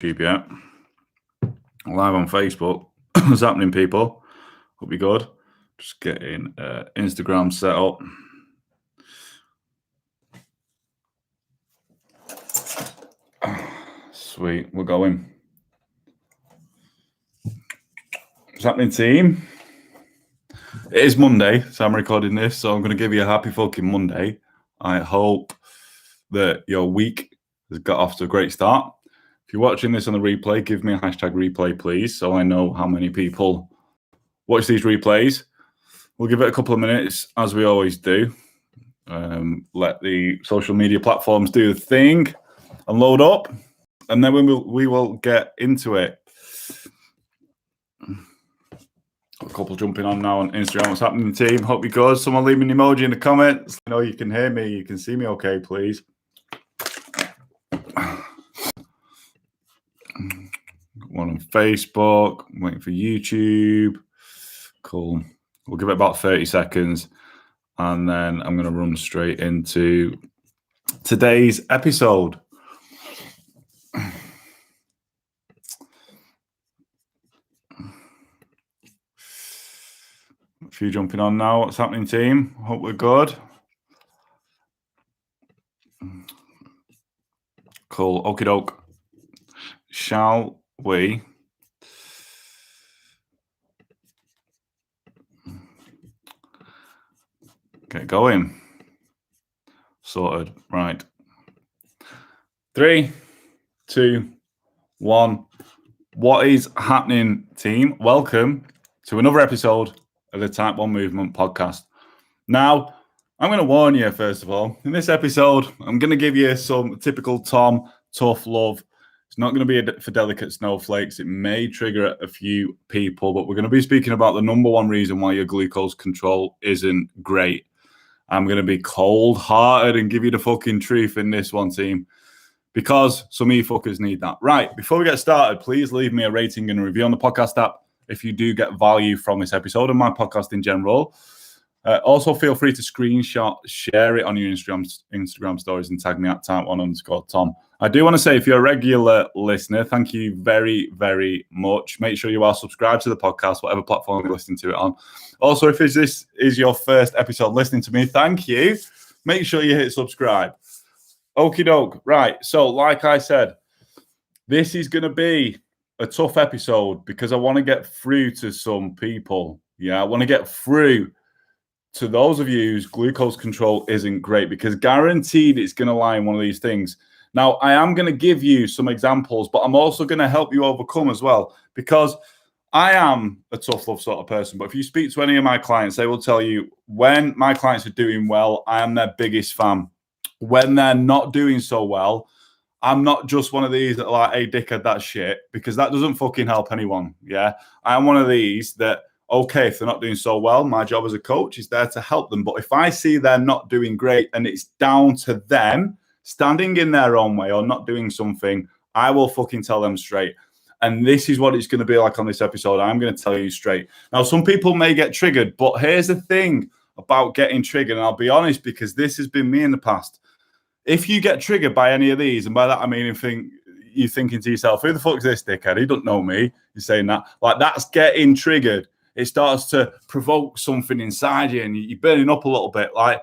YouTube yet. Live on Facebook. What's happening, people? Hope you're good. Just getting Instagram set up. Sweet, we're going. What's happening, team? It is Monday, so I'm recording this, so I'm going to give you a happy fucking Monday. I hope that your week has got off to a great start. If you're watching this on the replay, give me a hashtag replay, please, so I know how many people watch these replays. We'll give it a couple of minutes, as we always do. Let the social media platforms do the thing and load up, and then we will get into it. A couple jumping on now on Instagram. What's happening, team? Hope you're good. Someone leave me an emoji in the comments. I know you can hear me. You can see me okay, please. One on Facebook. I'm waiting for YouTube. Cool. We'll give it about 30 seconds. And then I'm going to run straight into today's episode. A few jumping on now. What's happening, team? Hope we're good. Cool. Okie doke. Shall we get going? Sorted. Right. 3, 2, 1. What is happening, team? Welcome to another episode of the Type 1 Movement podcast. Now, I'm going to warn you, first of all, in this episode, I'm going to give you some typical Tom tough love. It's not going to be for delicate snowflakes. It may trigger a few people, but we're going to be speaking about the number one reason why your glucose control isn't great. I'm going to be cold-hearted and give you the fucking truth in this one, team, because some of you fuckers need that. Right, before we get started, please leave me a rating and a review on the podcast app if you do get value from this episode and my podcast in general. Also, feel free to screenshot, share it on your Instagram stories and tag me at type1_Tom. I do want to say, if you're a regular listener, thank you very, very much. Make sure you are subscribed to the podcast, whatever platform you're listening to it on. Also, if this is your first episode listening to me, thank you. Make sure you hit subscribe. Okie doke. Right. So, like I said, this is going to be a tough episode because I want to get through to some people. Yeah, I want to get through to those of you whose glucose control isn't great, because guaranteed it's going to lie in one of these things. Now, I am going to give you some examples, but I'm also going to help you overcome as well, because I am a tough love sort of person. But if you speak to any of my clients, they will tell you when my clients are doing well, I am their biggest fan. When they're not doing so well, I'm not just one of these that are like, hey, dickhead, that's shit, because that doesn't fucking help anyone. Yeah. I'm one of these that, okay, if they're not doing so well, my job as a coach is there to help them. But if I see they're not doing great and it's down to them standing in their own way or not doing something, I will fucking tell them straight. And this is what it's going to be like on this episode. I'm going to tell you straight. Now, some people may get triggered, but here's the thing about getting triggered. And I'll be honest, because this has been me in the past. If you get triggered by any of these, and by that I mean you're thinking to yourself, who the fuck is this dickhead? He doesn't know me. You're saying that. Like, that's getting triggered. It starts to provoke something inside you and you're burning up a little bit. Like,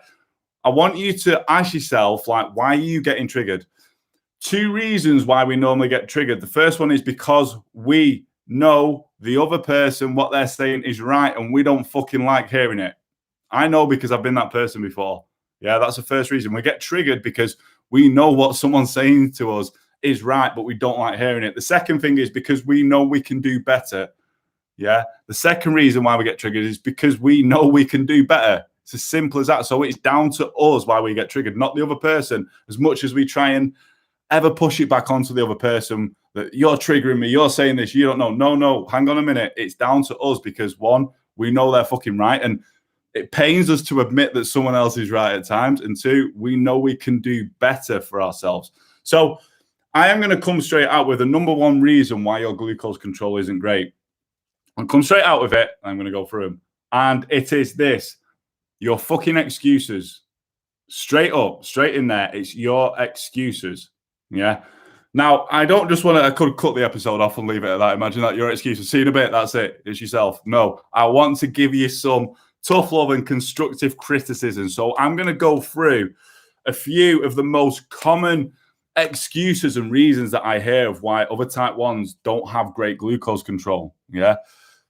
I want you to ask yourself, like, why are you getting triggered? 2 reasons why we normally get triggered. The first one is because we know the other person, what they're saying is right, and we don't fucking like hearing it. I know, because I've been that person before. Yeah, that's the first reason. We get triggered because we know what someone's saying to us is right, but we don't like hearing it. The second thing is because we know we can do better. Yeah. The second reason why we get triggered is because we know we can do better. It's as simple as that. So it's down to us why we get triggered, not the other person, as much as we try and ever push it back onto the other person that you're triggering me, you're saying this, you don't know. No, hang on a minute. It's down to us because, one, we know they're fucking right. And it pains us to admit that someone else is right at times. And 2, we know we can do better for ourselves. So I am going to come straight out with the number one reason why your glucose control isn't great. I'll come straight out with it. I'm going to go through them. And it is this: your fucking excuses. Straight up, straight in there. It's your excuses. Yeah. Now, I don't just want to, I could cut the episode off and leave it at that. Imagine that your excuse is, see you in a bit, that's it, it's yourself. No, I want to give you some tough love and constructive criticism. So I'm going to go through a few of the most common excuses and reasons that I hear of why other type 1s don't have great glucose control. Yeah.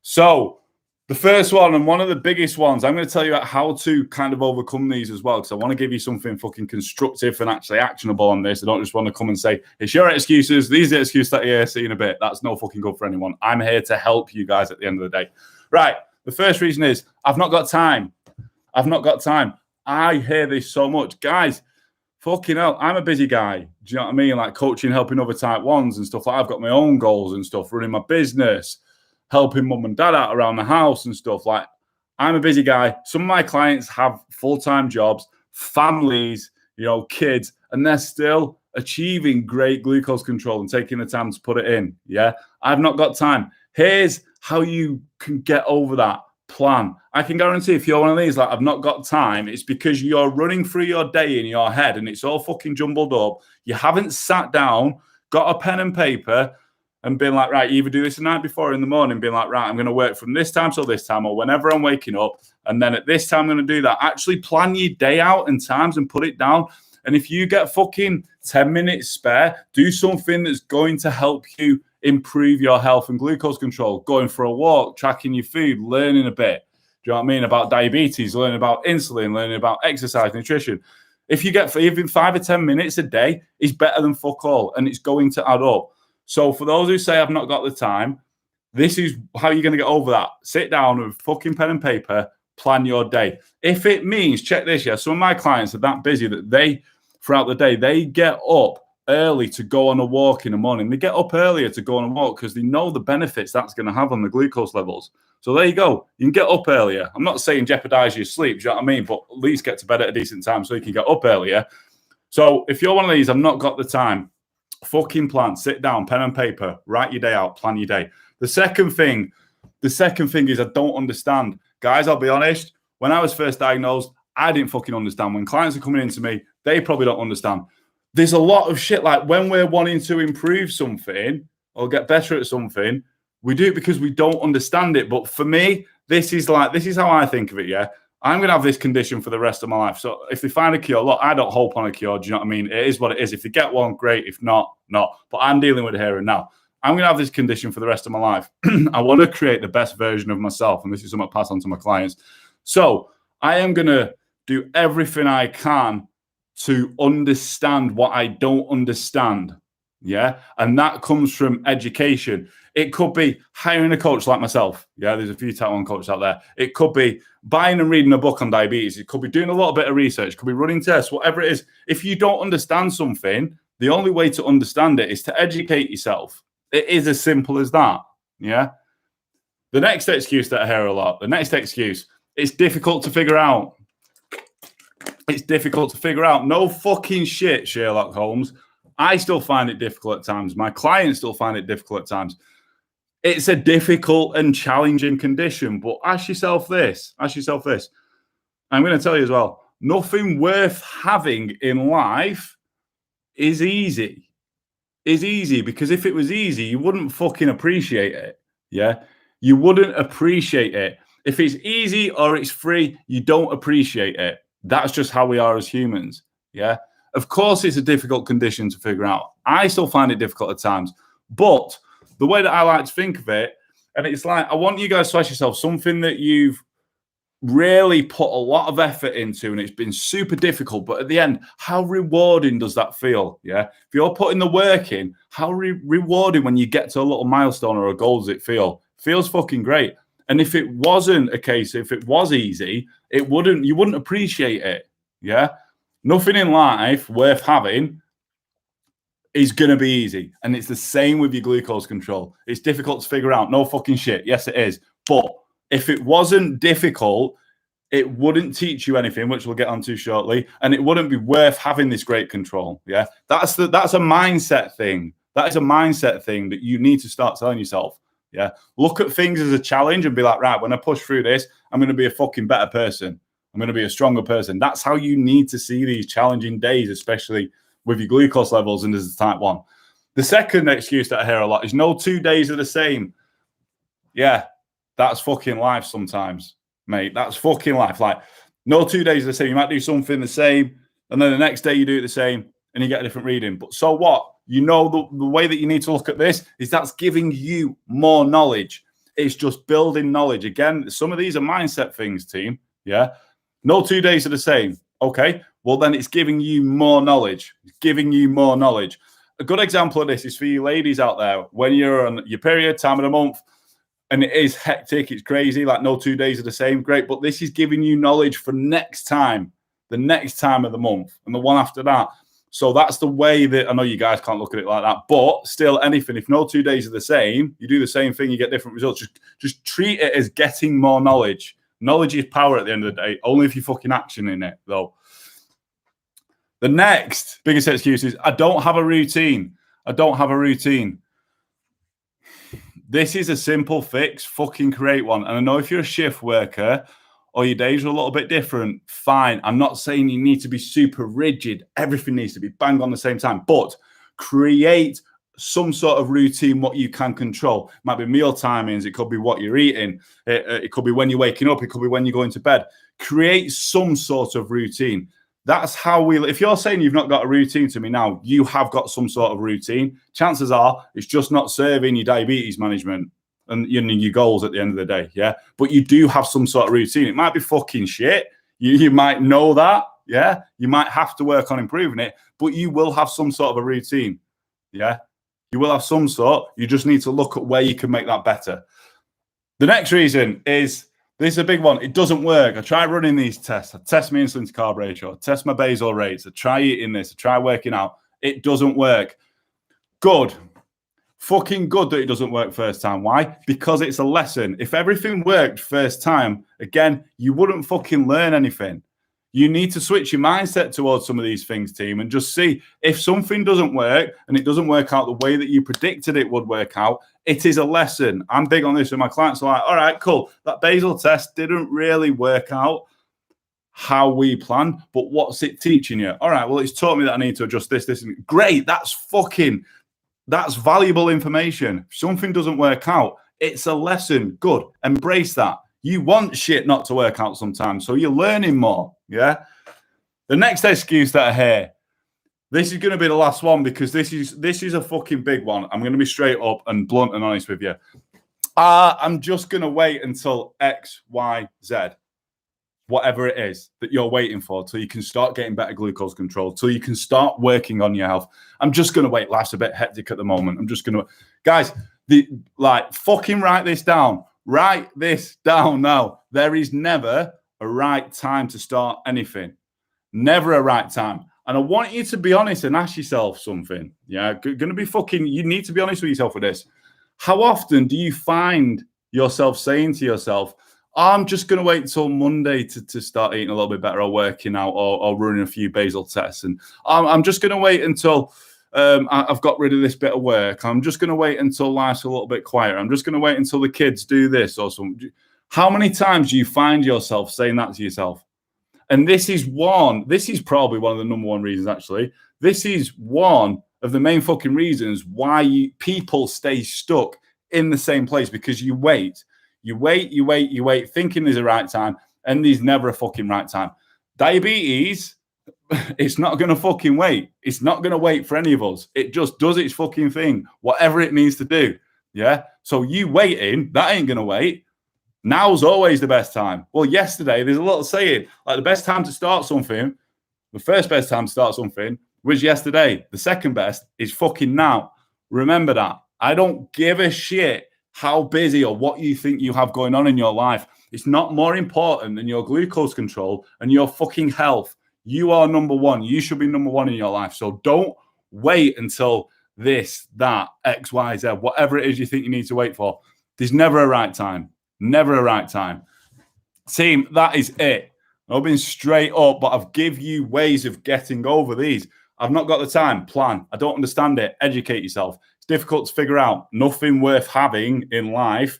So the first one, and one of the biggest ones, I'm going to tell you how to kind of overcome these as well, because I want to give you something fucking constructive and actually actionable on this. I don't just want to come and say, it's your excuses. These are the excuses that you're seeing a bit. That's no fucking good for anyone. I'm here to help you guys at the end of the day. Right. The first reason is I've not got time. I've not got time. I hear this so much. Guys, fucking hell, I'm a busy guy. Do you know what I mean? Like coaching, helping other type 1s and stuff. Like I've got my own goals and stuff, running my business, helping mum and dad out around the house and stuff. Like I'm a busy guy. Some of my clients have full-time jobs, families, kids, and they're still achieving great glucose control and taking the time to put it in. Yeah. I've not got time. Here's how you can get over that. Plan. I can guarantee if you're one of these, like I've not got time, it's because you're running through your day in your head and it's all fucking jumbled up. You haven't sat down, got a pen and paper, and been like, right, you either do this the night before or in the morning, being like, right, I'm going to work from this time till this time or whenever I'm waking up. And then at this time, I'm going to do that. Actually plan your day out and times and put it down. And if you get fucking 10 minutes spare, do something that's going to help you improve your health and glucose control. Going for a walk, tracking your food, learning a bit. Do you know what I mean? About diabetes, learning about insulin, learning about exercise, nutrition. If you get even 5 or 10 minutes a day, is better than fuck all. And it's going to add up. So for those who say I've not got the time, this is how you're going to get over that. Sit down with fucking pen and paper, plan your day. If it means, check this, some of my clients are that busy that they, throughout the day, they get up early to go on a walk in the morning. They get up earlier to go on a walk because they know the benefits that's going to have on the glucose levels. So there you go. You can get up earlier. I'm not saying jeopardize your sleep, do you know what I mean? But at least get to bed at a decent time so you can get up earlier. So if you're one of these, I've not got the time, fucking plan, sit down, pen and paper, write your day out, plan your day. The second thing is I don't understand. Guys, I'll be honest, when I was first diagnosed, I didn't fucking understand. When clients are coming into me, they probably don't understand. There's a lot of shit like when we're wanting to improve something or get better at something, we do it because we don't understand it. But for me, this is how I think of it, yeah? I'm going to have this condition for the rest of my life. So if they find a cure, look, I don't hope on a cure. Do you know what I mean? It is what it is. If they get one, great. If not, not. But I'm dealing with it here and now. I'm going to have this condition for the rest of my life. I want to create the best version of myself. And this is something I pass on to my clients. So I am going to do everything I can to understand what I don't understand. Yeah. And that comes from education. It could be hiring a coach like myself. Yeah. There's a few type 1 coaches out there. It could be buying and reading a book on diabetes. It could be doing a little bit of research. It could be running tests, whatever it is. If you don't understand something, the only way to understand it is to educate yourself. It is as simple as that. Yeah. The next excuse that I hear a lot, it's difficult to figure out. It's difficult to figure out. No fucking shit, Sherlock Holmes. I still find it difficult at times. My clients still find it difficult at times. It's a difficult and challenging condition, but ask yourself this. I'm going to tell you as well, nothing worth having in life is easy. Because if it was easy, you wouldn't fucking appreciate it. Yeah. You wouldn't appreciate it. If it's easy or it's free, you don't appreciate it. That's just how we are as humans. Yeah. Of course, it's a difficult condition to figure out. I still find it difficult at times. But the way that I like to think of it, and it's like, I want you guys to ask yourself something that you've really put a lot of effort into and it's been super difficult. But at the end, how rewarding does that feel? Yeah. If you're putting the work in, how rewarding when you get to a little milestone or a goal does it feel? Feels fucking great. And if it wasn't a case, if it was easy, you wouldn't appreciate it. Yeah. Nothing in life worth having is going to be easy. And it's the same with your glucose control. It's difficult to figure out. No fucking shit. Yes, it is. But if it wasn't difficult, it wouldn't teach you anything, which we'll get onto shortly. And it wouldn't be worth having this great control. Yeah. That's a mindset thing. That is a mindset thing that you need to start telling yourself. Yeah. Look at things as a challenge and be like, right, when I push through this, I'm going to be a fucking better person. I'm going to be a stronger person. That's how you need to see these challenging days, especially with your glucose levels and as a type 1. The second excuse that I hear a lot is no 2 days are the same. Yeah, that's fucking life sometimes, mate. That's fucking life. Like, no 2 days are the same. You might do something the same, and then the next day you do it the same, and you get a different reading. But so what? You know, the way that you need to look at this is that's giving you more knowledge. It's just building knowledge. Again, some of these are mindset things, team. Yeah. No 2 days are the same. Okay. Well, then it's giving you more knowledge. It's giving you more knowledge. A good example of this is for you ladies out there when you're on your period, time of the month, and it is hectic, it's crazy, like no 2 days are the same, great. But this is giving you knowledge for next time, the next time of the month, and the one after that. So that's the way that, I know you guys can't look at it like that, but still anything, if no 2 days are the same, you do the same thing, you get different results. Just treat it as getting more knowledge. Knowledge is power at the end of the day, only if you're fucking actioning it, though. The next biggest excuse is, I don't have a routine. I don't have a routine. This is a simple fix. Fucking create one. And I know if you're a shift worker or your days are a little bit different, fine. I'm not saying you need to be super rigid. Everything needs to be bang on the same time. But create some sort of routine, what you can control. It might be meal timings. It could be what you're eating. It could be when you're waking up. It could be when you're going to bed. Create some sort of routine. That's how if you're saying you've not got a routine to me now, you have got some sort of routine. Chances are it's just not serving your diabetes management and your goals at the end of the day. Yeah. But you do have some sort of routine. It might be fucking shit. You might know that. Yeah. You might have to work on improving it, but you will have some sort of a routine. Yeah. You will have some sort. You just need to look at where you can make that better. The next reason is, this is a big one. It doesn't work. I try running these tests. I test my insulin to carb ratio. I test my basal rates. I try eating this. I try working out. It doesn't work. Good. Fucking good that it doesn't work first time. Why? Because it's a lesson. If everything worked first time, again, you wouldn't fucking learn anything. You need to switch your mindset towards some of these things, team, and just see if something doesn't work and it doesn't work out the way that you predicted it would work out, it is a lesson. I'm big on this with my clients. So like, all right, cool. That basal test didn't really work out how we planned, but what's it teaching you? All right, well, it's taught me that I need to adjust this. Great. That's valuable information. If something doesn't work out, it's a lesson. Good. Embrace that. You want shit not to work out sometimes, so you're learning more. Yeah. The next excuse that I hear, this is going to be the last one because this is a fucking big one. I'm going to be straight up and blunt and honest with you. I'm just going to wait until X, Y, Z, whatever it is that you're waiting for, till you can start getting better glucose control, till you can start working on your health. I'm just going to wait. Life's a bit hectic at the moment. I'm just going to, guys, fucking write this down. Write this down now. There is never a right time to start anything. Never a right time. And I want you to be honest and ask yourself something. Yeah, going to be fucking, you need to be honest with yourself with this. How often do you find yourself saying to yourself, I'm just going to wait until Monday to start eating a little bit better or working out or running a few basal tests. And I'm just going to wait until I've got rid of this bit of work. I'm just going to wait until life's a little bit quieter. I'm just going to wait until the kids do this or something. How many times do you find yourself saying that to yourself? And this is probably one of the number one reasons, actually. This is one of the main fucking reasons why people stay stuck in the same place, because you wait, thinking there's a right time, and there's never a fucking right time. Diabetes, it's not going to fucking wait. It's not going to wait for any of us. It just does its fucking thing, whatever it needs to do. Yeah. So you waiting, that ain't going to wait. Now's always the best time. Well, yesterday, there's a little saying, like the best time to start something, the first best time to start something was yesterday. The second best is fucking now. Remember that. I don't give a shit how busy or what you think you have going on in your life. It's not more important than your glucose control and your fucking health. You are number one. You should be number one in your life. So don't wait until this, that, X, Y, Z, whatever it is you think you need to wait for. There's never a right time. Never a right time. Team, that is it. I've been straight up, but I've give you ways of getting over these. I've not got the time. Plan. I don't understand it. Educate yourself. It's difficult to figure out. Nothing worth having in life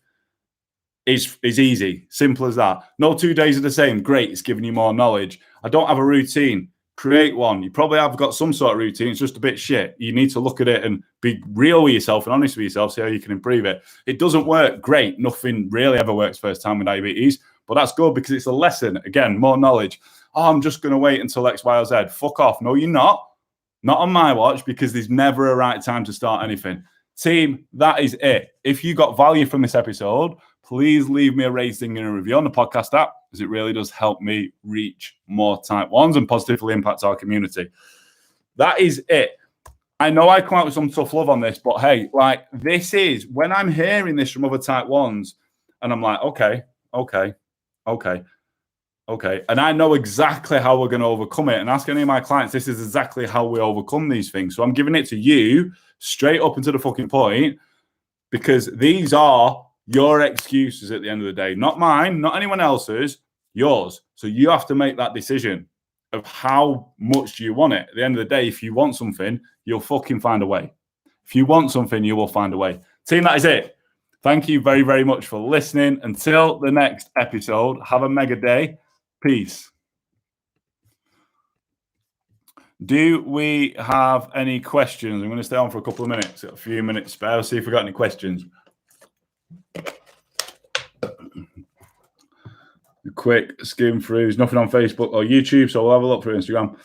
is easy. Simple as that. No 2 days are the same. Great. It's giving you more knowledge. I don't have a routine. create one. You probably have got some sort of routine. It's just a bit shit. You need to look at it and be real with yourself and honest with yourself, see how you can improve it. It doesn't work great. Nothing really ever works first time with diabetes, but that's good because it's a lesson. Again, more knowledge. Oh, I'm just going to wait until X, Y, or Z. Fuck off. No, you're not. Not on my watch, because there's never a right time to start anything. Team, that is it. If you got value from this episode, please leave me a rating and a review on the podcast app, because it really does help me reach more type 1s and positively impact our community. That is it. I know I come out with some tough love on this, but hey, like, this is when I'm hearing this from other type 1s and I'm like, okay. And I know exactly how we're going to overcome it. And ask any of my clients, this is exactly how we overcome these things. So I'm giving it to you straight up and to the fucking point, because these are your excuses at the end of the day. Not mine, not anyone else's, yours. So you have to make that decision of how much do you want it. At the end of the day, if you want something, you'll fucking find a way. If you want something, you will find a way. Team, that is it. Thank you very, very much for listening. Until the next episode, have a mega day. Peace. Do we have any questions? I'm going to stay on for a couple of minutes. Got a few minutes spare. I'll see if we've got any questions. A quick skim through. There's nothing on Facebook or YouTube, so we'll have a look through Instagram.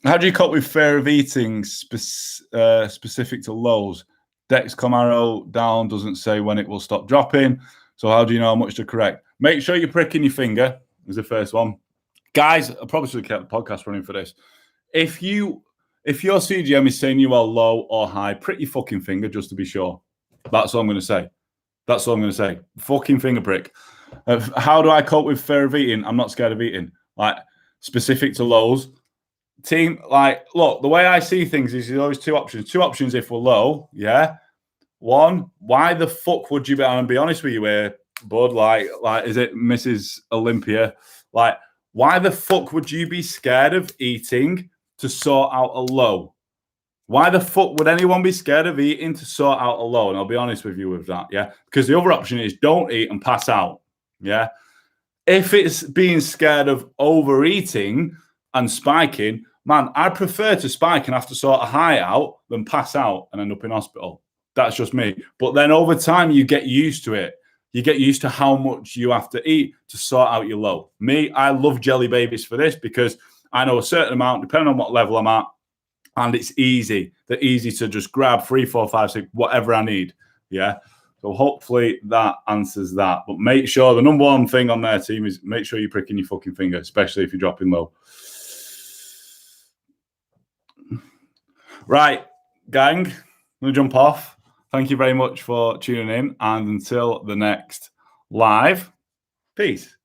How do you cope with fear of eating specific to lows? Dexcom down doesn't say when it will stop dropping. So how do you know how much to correct? Make sure you're pricking your finger is the first one. Guys, I probably should have kept the podcast running for this. If your CGM is saying you are low or high, prick your fucking finger just to be sure. That's all I'm going to say. That's all I'm going to say. Fucking finger prick. How do I cope with fear of eating? I'm not scared of eating. Like, specific to lows. Team, like, look, the way I see things is there's always two options. Two options if we're low, yeah. One, why the fuck would you be? And be honest with you here, bud. Like, is it Mrs. Olympia? Like, why the fuck would you be scared of eating to sort out a low? Why the fuck would anyone be scared of eating to sort out a low? And I'll be honest with you with that, yeah. Because the other option is don't eat and pass out, yeah. If it's being scared of overeating and spiking, man, I prefer to spike and have to sort a high out than pass out and end up in hospital. That's just me. But then over time, you get used to it. You get used to how much you have to eat to sort out your low. Me, I love jelly babies for this because I know a certain amount, depending on what level I'm at, and it's easy. They're easy to just grab 3, 4, 5, 6, whatever I need. Yeah. So hopefully that answers that. But make sure the number one thing on their team is make sure you're pricking your fucking finger, especially if you're dropping low. Right, gang, I'm going to jump off. Thank you very much for tuning in. And until the next live, peace.